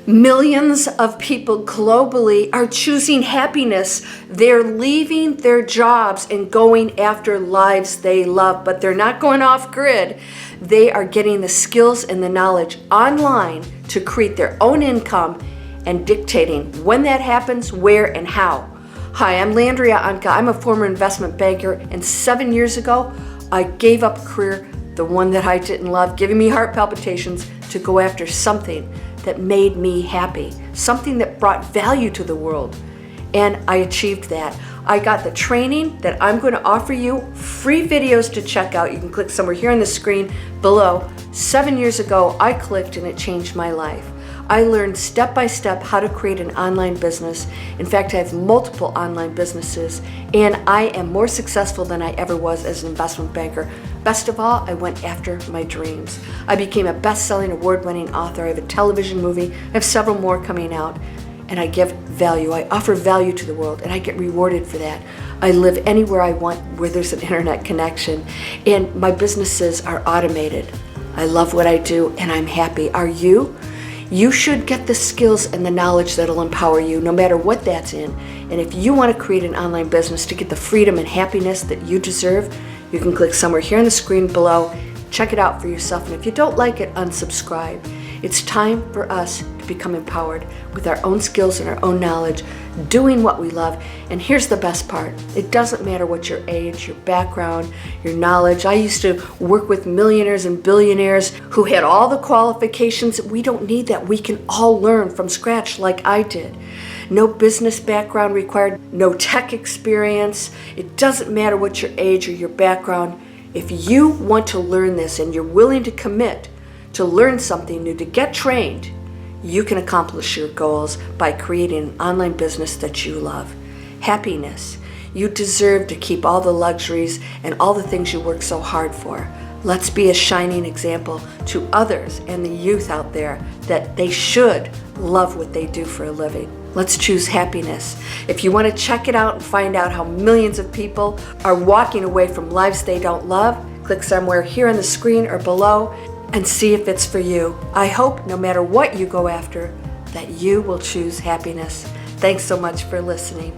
Millions of people globally are choosing happiness. They're leaving their jobs and going after lives they love, but they're not going off grid. They are getting the skills and the knowledge online to create their own income and dictating when that happens, where, and how. Hi, I'm Landria Anka. I'm a former investment banker, and 7 years ago, I gave up a career, the one that I didn't love, giving me heart palpitations, to go after something that made me happy, something that brought value to the world. And I achieved that. I got the training that I'm going to offer you, free videos to check out. You can click somewhere here on the screen below. 7 years ago, I clicked and it changed my life. I learned step by step how to create an online business. In fact, I have multiple online businesses, and I am more successful than I ever was as an investment banker. Best of all, I went after my dreams. I became a best-selling, award-winning author. I have a television movie. I have several more coming out, and I give value. I offer value to the world, and I get rewarded for that. I live anywhere I want where there's an internet connection, and my businesses are automated. I love what I do, and I'm happy. Are you? You should get the skills and the knowledge that'll empower you, no matter what that's in. And if you want to create an online business to get the freedom and happiness that you deserve, you can click somewhere here on the screen below. Check it out for yourself. And if you don't like it, unsubscribe. It's time for us to become empowered with our own skills and our own knowledge, doing what we love. And here's the best part. It doesn't matter what your age, your background, your knowledge. I used to work with millionaires and billionaires who had all the qualifications. We don't need that. We can all learn from scratch like I did. No business background required, no tech experience. It doesn't matter what your age or your background. If you want to learn this and you're willing to commit to learn something new, to get trained, you can accomplish your goals by creating an online business that you love. Happiness. You deserve to keep all the luxuries and all the things you work so hard for. Let's be a shining example to others and the youth out there that they should love what they do for a living. Let's choose happiness. If you want to check it out and find out how millions of people are walking away from lives they don't love, click somewhere here on the screen or below and see if it's for you. I hope no matter what you go after, that you will choose happiness. Thanks so much for listening.